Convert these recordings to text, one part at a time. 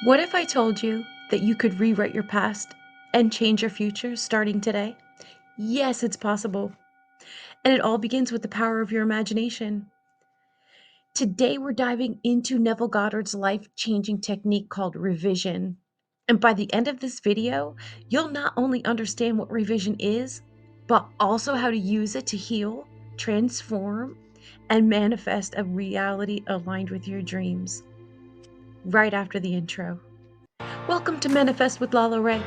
What if I told you that you could rewrite your past and change your future starting today? Yes, it's possible. And it all begins with the power of your imagination. Today, we're diving into Neville Goddard's life changing technique called revision. And by the end of this video, you'll not only understand what revision is, but also how to use it to heal, transform, and manifest a reality aligned with your dreams. Right after the intro. Welcome to Manifest with LaLaRay.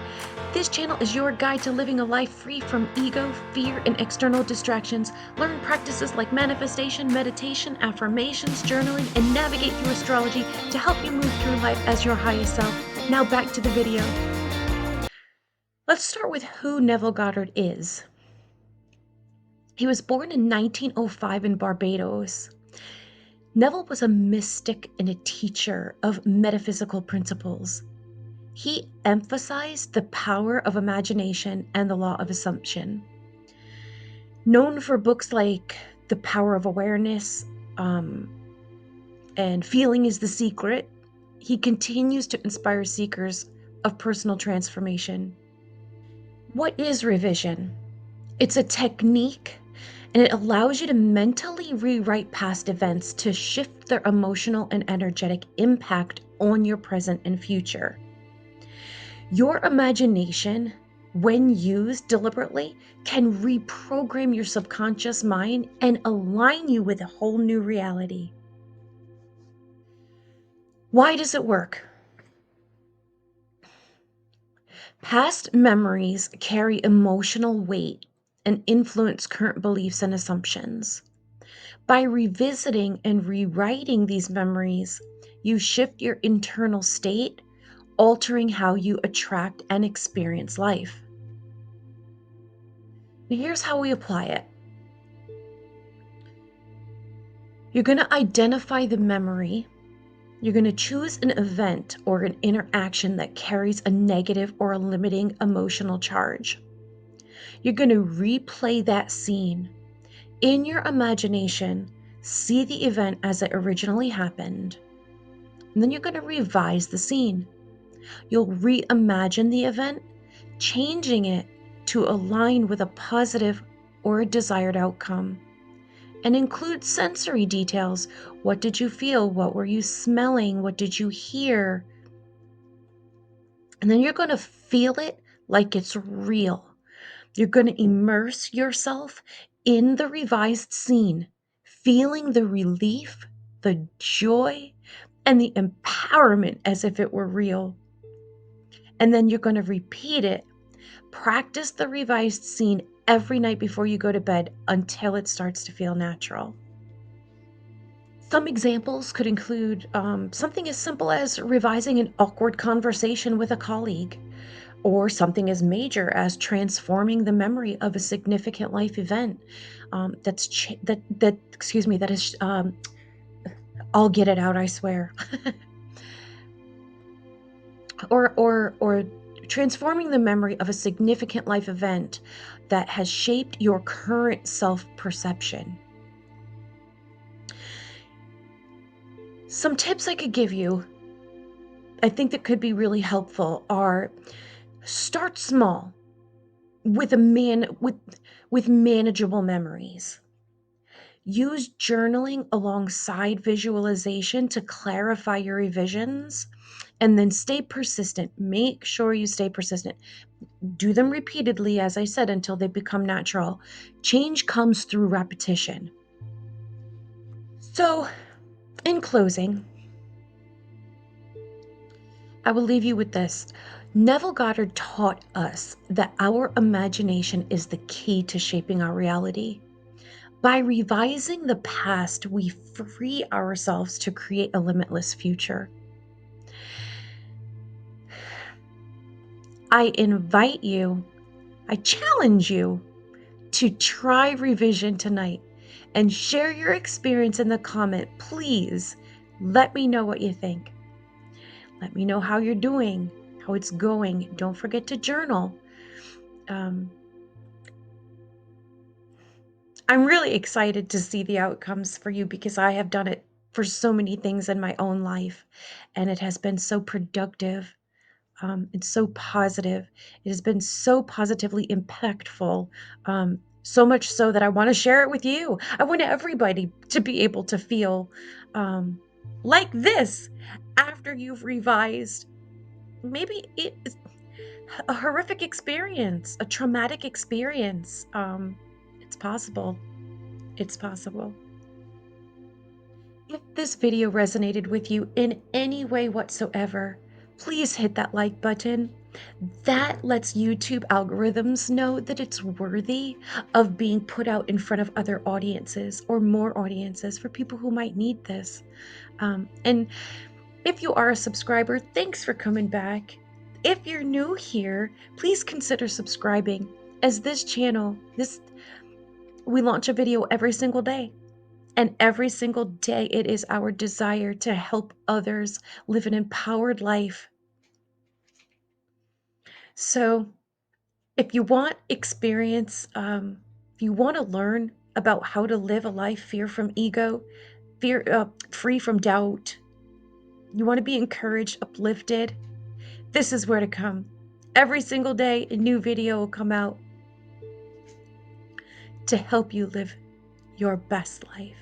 This channel is your guide to living a life free from ego, fear, and external distractions. Learn practices like manifestation, meditation, affirmations, journaling, and navigate through astrology to help you move through life as your highest self. Now back to the video. Let's start with who Neville Goddard is. He was born in 1905 in Barbados. Neville was a mystic and a teacher of metaphysical principles. He emphasized the power of imagination and the law of assumption. Known for books like The Power of Awareness and Feeling is the Secret, he continues to inspire seekers of personal transformation. What is revision? It's a technique, and it allows you to mentally rewrite past events to shift their emotional and energetic impact on your present and future. Your imagination, when used deliberately, can reprogram your subconscious mind and align you with a whole new reality. Why does it work? Past memories carry emotional weight and influence current beliefs and assumptions. By revisiting and rewriting these memories, you shift your internal state, altering how you attract and experience life. Now, here's how we apply it. You're going to identify the memory. You're going to choose an event or an interaction that carries a negative or a limiting emotional charge. You're going to replay that scene. In your imagination, see the event as it originally happened. And then you're going to revise the scene. You'll reimagine the event, changing it to align with a positive or a desired outcome. And include sensory details. What did you feel? What were you smelling? What did you hear? And then you're going to feel it like it's real. You're going to immerse yourself in the revised scene, feeling the relief, the joy, and the empowerment as if it were real. And then you're going to repeat it. Practice the revised scene every night before you go to bed until it starts to feel natural. Some examples could include something as simple as revising an awkward conversation with a colleague, or something as major as transforming the memory of a significant life event. I'll get it out, I swear. or transforming the memory of a significant life event that has shaped your current self-perception. Some tips I could give you, I think that could be really helpful, are start small with manageable memories. Use journaling alongside visualization to clarify your revisions, and then stay persistent. Make sure you stay persistent. Do them repeatedly, as I said, until they become natural. Change comes through repetition. So, in closing, I will leave you with this. Neville Goddard taught us that our imagination is the key to shaping our reality. By revising the past, we free ourselves to create a limitless future. I invite you, I challenge you to try revision tonight and share your experience in the comment. Please let me know what you think. Let me know how you're doing, how it's going. Don't forget to journal. I'm really excited to see the outcomes for you because I have done it for so many things in my own life, and it has been so productive. It's so positive. It has been so positively impactful. So much so that I want to share it with you. I want everybody to be able to feel um, like this after you've revised. Maybe it's a horrific experience, a traumatic experience. It's possible. It's possible. If this video resonated with you in any way whatsoever, please hit that like button. That lets YouTube algorithms know that it's worthy of being put out in front of other audiences or more audiences for people who might need this. And if you are a subscriber, thanks for coming back. If you're new here, please consider subscribing, as this channel, we launch a video every single day. And every single day, it is our desire to help others live an empowered life. So if you want experience, if you want to learn about how to live a life free from ego, free from doubt, you want to be encouraged, uplifted, this is where to come. Every single day, a new video will come out to help you live your best life.